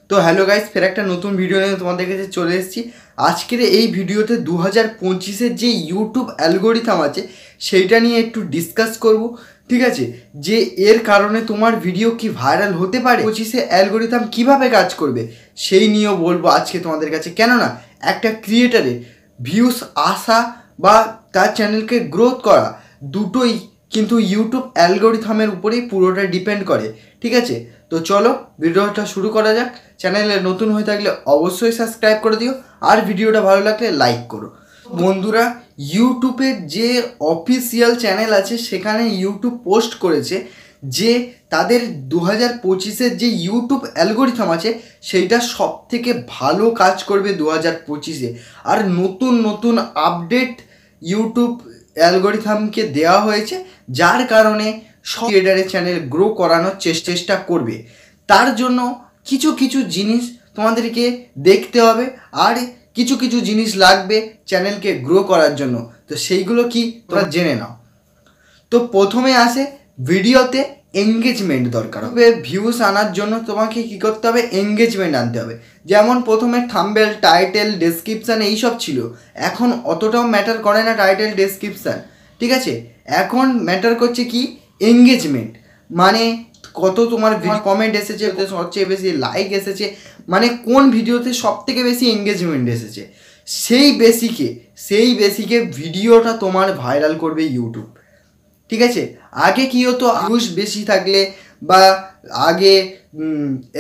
তো hello guys, ফের একটা নতুন ভিডিও নিয়ে তোমাদের কাছে চলে এসেছি। আজকের এই ভিডিওতে 2025-এর যে ইউটিউব অ্যালগোরিথম আছে সেইটা নিয়ে একটু ডিসকাস করব। ঠিক আছে, যে এর কারণে তোমার ভিডিও কি ভাইরাল হতে পারে, 25-এ অ্যালগোরিথম কিভাবে কাজ করবে সেই নিয়েও বলবো আজকে তোমাদের কাছে। কেননা একটা ক্রিয়েটারের ভিউস আসা বা তার চ্যানেলকে গ্রোথ করা দুটোই কিন্তু ইউটিউব অ্যালগোরিথমের উপরেই পুরোটা ডিপেন্ড করে। ঠিক আছে, তো চলো ভিডিওটা শুরু করা যাক। চ্যানেলে নতুন হয়ে থাকলে অবশ্যই সাবস্ক্রাইব করে দিও, আর ভিডিওটা ভালো লাগলে লাইক করো। বন্ধুরা, ইউটিউবের যে অফিসিয়াল চ্যানেল আছে সেখানে ইউটিউব পোস্ট করেছে যে তাদের 2025-এর যে ইউটিউব অ্যালগোরিথম আছে সেইটা সব থেকে ভালো কাজ করবে 2025-এ। আর নতুন নতুন আপডেট ইউটিউব অ্যালগোরিথমকে দেওয়া হয়েছে, যার কারণে সব ক্রিয়েটারের চ্যানেল গ্রো করানোর চেষ্টা করবে। তার জন্য কিছু কিছু জিনিস তোমাদেরকে দেখতে হবে, আর কিছু কিছু জিনিস লাগবে চ্যানেলকে গ্রো করার জন্য। তো সেইগুলো কি তোমরা জেনে নাও। তো প্রথমে আসে ভিডিওতে এঙ্গেজমেন্ট দরকার হবে। ভিউস আনার জন্য তোমাকে কি করতে হবে, এঙ্গেজমেন্ট আনতে হবে। যেমন প্রথমে থাম্বনেল, টাইটেল, ডেসক্রিপশান এইসব ছিল, এখন অতটাও ম্যাটার করে না টাইটেল, ডেসক্রিপশান। ঠিক আছে, এখন ম্যাটার করছে কি, এঙ্গেজমেন্ট। মানে কত তোমার কমেন্ট এসেছে, সবচেয়ে বেশি লাইক এসেছে, মানে কোন ভিডিওতে সব থেকে বেশি এঙ্গেজমেন্ট এসেছে, সেই বেসিকে ভিডিওটা তোমার ভাইরাল করবে ইউটিউব। ঠিক আছে, আগে কী হতো, ভিউজ বেশি থাকলে বা আগে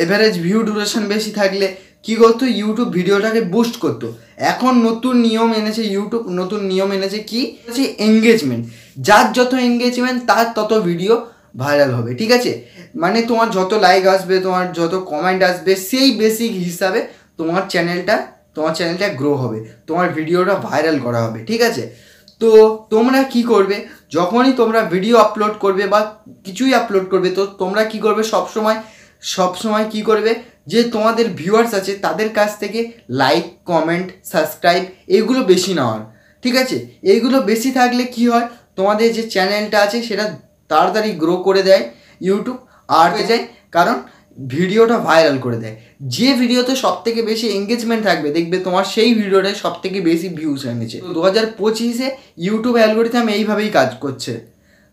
এভারেজ ভিউ ডিউরেশন বেশি থাকলে কী করতো, ইউটিউব ভিডিওটাকে বুস্ট করতো। এখন নতুন নিয়ম এনেছে ইউটিউব, নতুন নিয়ম এনেছে কি, এঙ্গেজমেন্ট। যার যত এঙ্গেজমেন্ট তার তত ভিডিও ভাইরাল হবে। ঠিক আছে, মানে তোমার যত লাইক আসবে, তোমার যত কমেন্ট আসবে, সেই বেসিক হিসাবে তোমার চ্যানেলটা গ্রো হবে, তোমার ভিডিওটা ভাইরাল করা হবে। ঠিক আছে, তো তোমরা কি করবে, যখনই তোমরা ভিডিও আপলোড করবে বা কিছুই আপলোড করবে, তো তোমরা কি করবে, সবসময় কি করবে, যে তোমাদের ভিউয়ার্স আছে তাদের কাছ থেকে লাইক, কমেন্ট, সাবস্ক্রাইব এগুলো বেশি নেওয়ার। ঠিক আছে, এইগুলো বেশি থাকলে কি হয়, তোমাদের যে চ্যানেলটা আছে সেটা তাড়াতাড়ি গ্রো করে দেয় ইউটিউব, আর যায় কারণ ভিডিওটা ভাইরাল করে দেয়। যে ভিডিওতে সব থেকে বেশি এঙ্গেজমেন্ট থাকবে, দেখবে তোমার সেই ভিডিওটাই সব থেকে বেশি ভিউজ এনেছে। 2025-এ ইউটিউব অ্যালগোরিথম এইভাবেই কাজ করছে।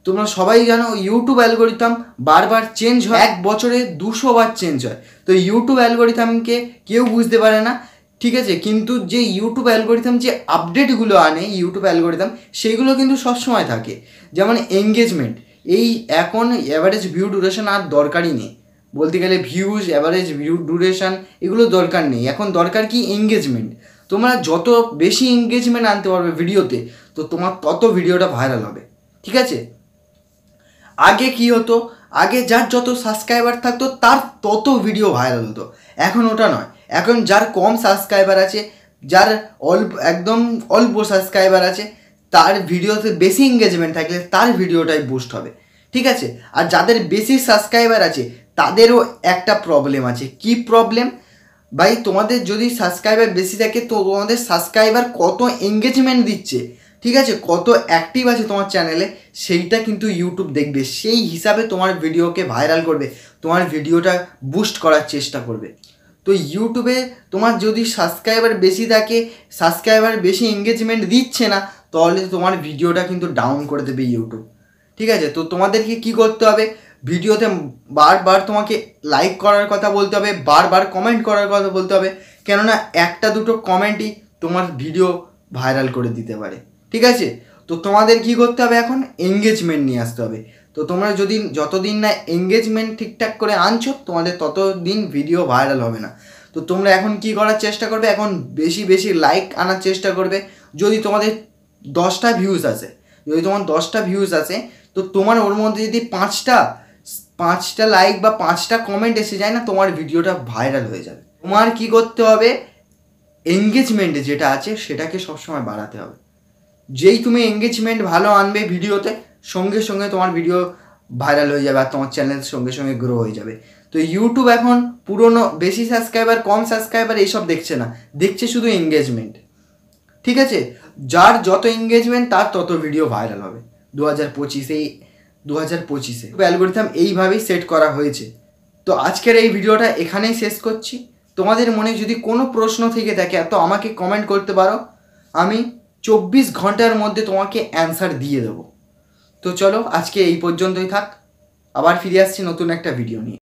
তোমরা সবাই জানো ইউটিউব অ্যালগোরিথম বারবার চেঞ্জ হয়, এক বছরে 200 বার চেঞ্জ হয়। তো ইউটিউব অ্যালগোরিথমকে কেউ বুঝতে পারে না। ঠিক আছে, কিন্তু যে ইউটিউব অ্যালগোরিথম যে আপডেটগুলো আনে ইউটিউব অ্যালগোরিথম, সেইগুলো কিন্তু সবসময় থাকে। যেমন এঙ্গেজমেন্ট, এই এখন অ্যাভারেজ ভিউ ডিউরেশন আর দরকারই নেই বলতে গেলে। ভিউজ, অ্যাভারেজ ভিউ ডিউরেশন এগুলো দরকার নেই, এখন দরকার কি, এঙ্গেজমেন্ট। তোমরা যত বেশি এঙ্গেজমেন্ট আনতে পারবে ভিডিওতে, তো তোমার তত ভিডিওটা ভাইরাল হবে। ঠিক আছে, আগে কি হতো, আগে যার যত সাবস্ক্রাইবার থাকতো তার তত ভিডিও ভাইরাল হতো। এখন ওটা নয়, এখন যার কম সাবস্ক্রাইবার আছে, যার একদম অল্প সাবস্ক্রাইবার আছে, তার ভিডিওতে বেশি এঙ্গেজমেন্ট থাকলে তার ভিডিওটাই বুস্ট হবে। ঠিক আছে, আর যাদের বেশি সাবস্ক্রাইবার আছে তাদেরও একটা প্রবলেম আছে। কি প্রবলেম ভাই, তোমাদের যদি সাবস্ক্রাইবার বেশি থাকে তো তোমাদের সাবস্ক্রাইবার কত এঙ্গেজমেন্ট দিচ্ছে, ঠিক আছে, কত অ্যাক্টিভ আছে তোমার চ্যানেলে, সেইটা কিন্তু ইউটিউব দেখবে, সেই হিসাবে তোমার ভিডিওকে ভাইরাল করবে, তোমার ভিডিওটা বুস্ট করার চেষ্টা করবে। তো ইউটিউবে তোমার যদি সাবস্ক্রাইবার বেশি থাকে, সাবস্ক্রাইবার বেশি এঙ্গেজমেন্ট দিচ্ছে না, তাহলে তোমার ভিডিওটা কিন্তু ডাউন করে দেবে ইউটিউব। ঠিক আছে, তো তোমাদেরকে কি করতে হবে, ভিডিওতে বারবার তোমাকে লাইক করার কথা বলতে হবে, বারবার কমেন্ট করার কথা বলতে হবে, কেননা একটা দুটো কমেন্টই তোমার ভিডিও ভাইরাল করে দিতে পারে। ঠিক আছে, তো তোমাদের কি করতে হবে, এখন এঙ্গেজমেন্ট নিয়ে আসতে হবে। তো তোমরা যতদিন না এঙ্গেজমেন্ট ঠিকঠাক করে আনছো, তোমাদের ততদিন ভিডিও ভাইরাল হবে না। তো তোমরা এখন কি করার চেষ্টা করবে, এখন বেশি বেশি লাইক আনার চেষ্টা করবে। যদি তোমাদের 10টা ভিউজ আসে, তো তোমার ওর মধ্যে যদি পাঁচটা লাইক বা 5টা কমেন্ট এসে যায় না, তোমার ভিডিওটা ভাইরাল হয়ে যাবে। তোমার কি করতে হবে, এঙ্গেজমেন্ট যেটা আছে সেটাকে সবসময় বাড়াতে হবে। যেই তুমি এঙ্গেজমেন্ট ভালো আনবে ভিডিওতে, সঙ্গে সঙ্গে তোমার ভিডিও ভাইরাল হয়ে যাবে আর তোমার চ্যানেল সঙ্গে সঙ্গে গ্রো হয়ে যাবে। তো ইউটিউব এখন পুরনো বেশি সাবস্ক্রাইবার কম সাবস্ক্রাইবার এইসব দেখছে না, দেখছে শুধু এঙ্গেজমেন্ট। ঠিক আছে, যার যত এঙ্গেজমেন্ট তার তত ভিডিও ভাইরাল হবে 2025-এ। অ্যালগোরিথম এইভাবেই সেট করা হয়েছে। তো আজকের এই ভিডিওটা এখানেই শেষ করছি। তোমাদের মনে যদি কোনো প্রশ্ন থেকে থাকে তো আমাকে কমেন্ট করতে পারো, আমি 24 ঘন্টার মধ্যে তোমাকে অ্যান্সার দিয়ে দেবো। তো চলো আজকে এই পর্যন্তই থাক, আবার ফিরে আসছি নতুন একটা ভিডিও নিয়ে।